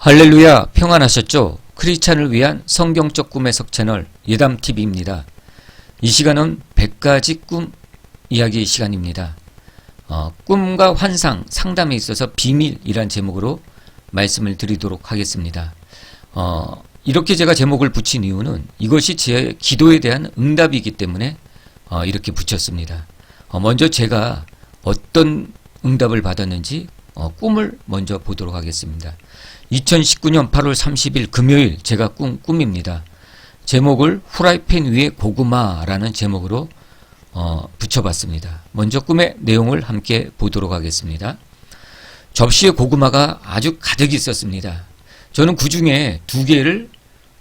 할렐루야, 평안하셨죠? 크리스찬을 위한 성경적 꿈 해석 채널 예담TV입니다. 이 시간은 100가지 꿈 이야기 시간입니다. 꿈과 환상, 상담에 있어서 비밀이란 제목으로 말씀을 드리도록 하겠습니다. 이렇게 제가 제목을 붙인 이유는 이것이 제 기도에 대한 응답이기 때문에 이렇게 붙였습니다. 먼저 제가 어떤 응답을 받았는지 꿈을 먼저 보도록 하겠습니다. 2019년 8월 30일 금요일 제가 꾼 꿈입니다. 제목을 후라이팬 위에 고구마라는 제목으로 붙여봤습니다. 먼저 꿈의 내용을 함께 보도록 하겠습니다. 접시에 고구마가 아주 가득 있었습니다. 저는 그 중에 2개를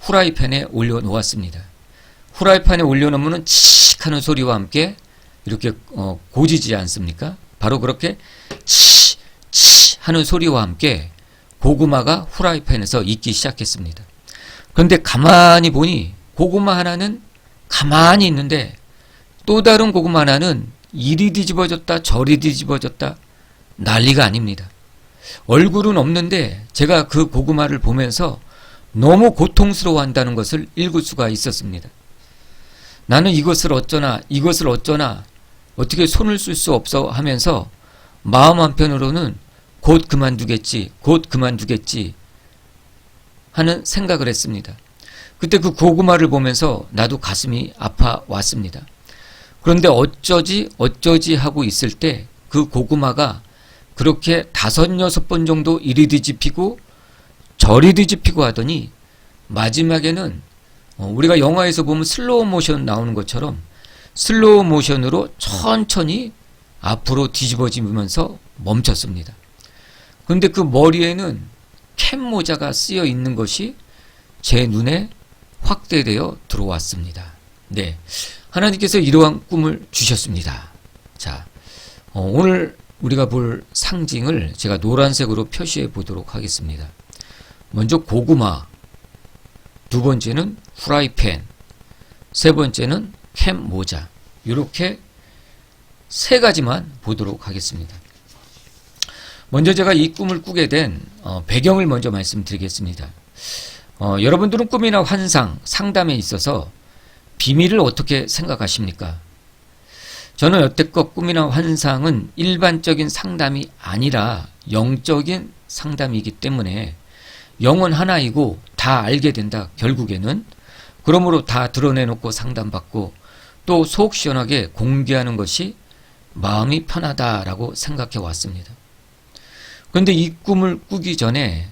후라이팬에 올려놓았습니다. 후라이팬에 올려놓으면 칙 하는 소리와 함께 이렇게 고지지 않습니까? 바로 그렇게 칙 하는 소리와 함께 고구마가 후라이팬에서 익기 시작했습니다. 그런데 가만히 보니 고구마 하나는 가만히 있는데 또 다른 고구마 하나는 이리 뒤집어졌다 저리 뒤집어졌다 난리가 아닙니다. 얼굴은 없는데 제가 그 고구마를 보면서 너무 고통스러워 한다는 것을 읽을 수가 있었습니다. 나는 이것을 어쩌나 어떻게 손을 쓸 수 없어 하면서 마음 한편으로는 곧 그만두겠지 하는 생각을 했습니다. 그때 그 고구마를 보면서 나도 가슴이 아파왔습니다. 그런데 어쩌지 하고 있을 때 그 고구마가 그렇게 5-6번 정도 이리 뒤집히고 저리 뒤집히고 하더니 마지막에는 우리가 영화에서 보면 슬로우 모션 나오는 것처럼 슬로우 모션으로 천천히 앞으로 뒤집어지면서 멈췄습니다. 그런데 그 머리에는 캡 모자가 쓰여 있는 것이 제 눈에 확대되어 들어왔습니다. 네, 하나님께서 이러한 꿈을 주셨습니다. 자, 오늘 우리가 볼 상징을 제가 노란색으로 표시해 보도록 하겠습니다. 먼저 고구마, 2번째는 후라이팬, 3번째는 캡 모자. 이렇게 3가지만 보도록 하겠습니다. 먼저 제가 이 꿈을 꾸게 된 배경을 먼저 말씀드리겠습니다. 여러분들은 꿈이나 환상, 상담에 있어서 비밀을 어떻게 생각하십니까? 저는 여태껏 꿈이나 환상은 일반적인 상담이 아니라 영적인 상담이기 때문에 영은 하나이고 다 알게 된다. 결국에는 그러므로 다 드러내놓고 상담받고 또 속 시원하게 공개하는 것이 마음이 편하다라고 생각해 왔습니다. 그런데 이 꿈을 꾸기 전에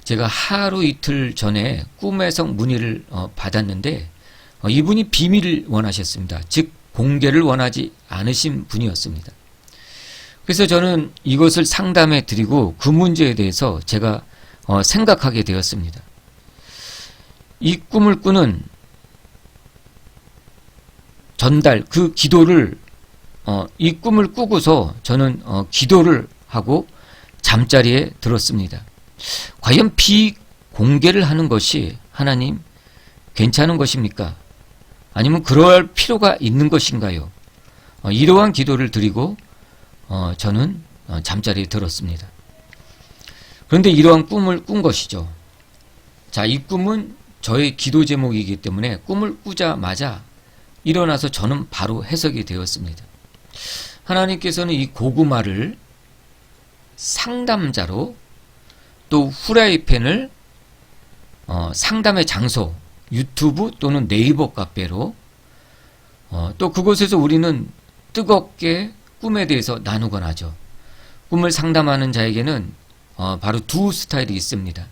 제가 하루 이틀 전에 꿈에서 문의를 받았는데 이분이 비밀을 원하셨습니다. 즉 공개를 원하지 않으신 분이었습니다. 그래서 저는 이것을 상담해 드리고 그 문제에 대해서 제가 생각하게 되었습니다. 이 꿈을 꾸는 전달, 그 기도를 이 꿈을 꾸고서 저는 기도를 하고 잠자리에 들었습니다. 과연 비공개를 하는 것이 하나님 괜찮은 것입니까? 아니면 그럴 필요가 있는 것인가요? 이러한 기도를 드리고 저는 잠자리에 들었습니다. 그런데 이러한 꿈을 꾼 것이죠. 자, 이 꿈은 저의 기도 제목이기 때문에 꿈을 꾸자마자 일어나서 저는 바로 해석이 되었습니다. 하나님께서는 이 고구마를 상담자로 또 후라이팬을 상담의 장소, 유튜브 또는 네이버 카페로 또 그곳에서 우리는 뜨겁게 꿈에 대해서 나누곤 하죠. 꿈을 상담하는 자에게는 바로 2 스타일이 있습니다.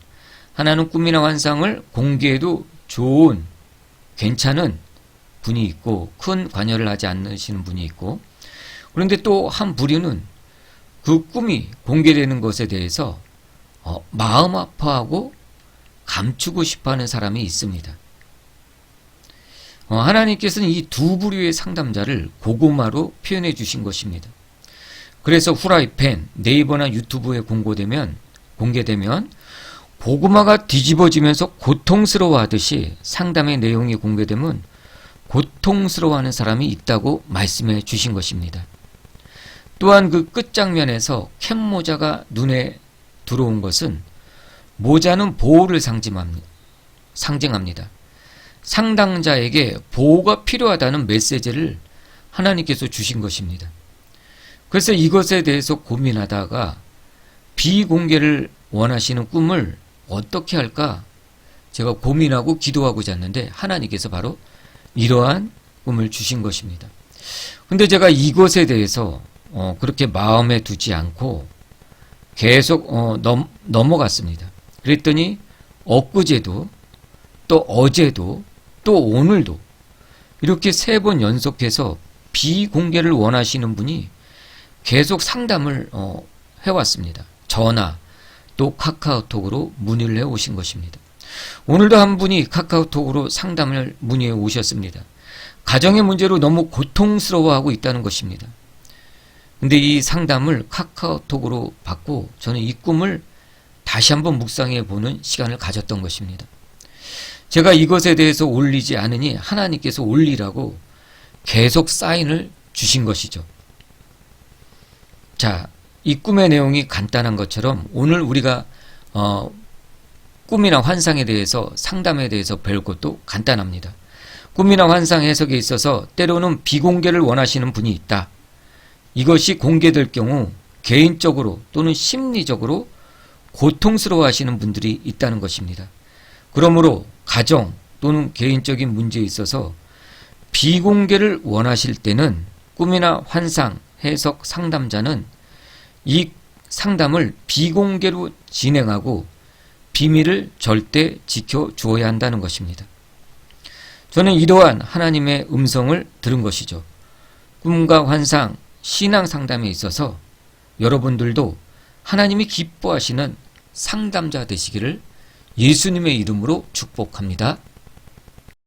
하나는 꿈이나 환상을 공개해도 좋은, 괜찮은 분이 있고 큰 관여를 하지 않으시는 분이 있고, 그런데 또 한 부류는 그 꿈이 공개되는 것에 대해서 마음 아파하고 감추고 싶어하는 사람이 있습니다. 하나님께서는 이 2 부류의 상담자를 고구마로 표현해 주신 것입니다. 그래서 후라이팬, 네이버나 유튜브에 공개되면 고구마가 뒤집어지면서 고통스러워하듯이 상담의 내용이 공개되면 고통스러워하는 사람이 있다고 말씀해 주신 것입니다. 또한 그 끝장면에서 캡 모자가 눈에 들어온 것은 모자는 보호를 상징합니다. 상담자에게 보호가 필요하다는 메시지를 하나님께서 주신 것입니다. 그래서 이것에 대해서 고민하다가 비공개를 원하시는 꿈을 어떻게 할까 제가 고민하고 기도하고 잤는데 하나님께서 바로 이러한 꿈을 주신 것입니다. 근데 제가 이것에 대해서 그렇게 마음에 두지 않고 계속 넘어갔습니다. 그랬더니 엊그제도 또 어제도 또 오늘도 이렇게 3번 연속해서 비공개를 원하시는 분이 계속 상담을 해왔습니다. 전화 또 카카오톡으로 문의를 해오신 것입니다. 오늘도 한 분이 카카오톡으로 상담을 문의해 오셨습니다. 가정의 문제로 너무 고통스러워하고 있다는 것입니다. 근데 이 상담을 카카오톡으로 받고 저는 이 꿈을 다시 한번 묵상해 보는 시간을 가졌던 것입니다. 제가 이것에 대해서 올리지 않으니 하나님께서 올리라고 계속 사인을 주신 것이죠. 자, 이 꿈의 내용이 간단한 것처럼 오늘 우리가 꿈이나 환상에 대해서 상담에 대해서 배울 것도 간단합니다. 꿈이나 환상 해석에 있어서 때로는 비공개를 원하시는 분이 있다. 이것이 공개될 경우 개인적으로 또는 심리적으로 고통스러워 하시는 분들이 있다는 것입니다. 그러므로 가정 또는 개인적인 문제에 있어서 비공개를 원하실 때는 꿈이나 환상 해석 상담자는 이 상담을 비공개로 진행하고 비밀을 절대 지켜주어야 한다는 것입니다. 저는 이러한 하나님의 음성을 들은 것이죠. 꿈과 환상, 신앙 상담에 있어서 여러분들도 하나님이 기뻐하시는 상담자 되시기를 예수님의 이름으로 축복합니다.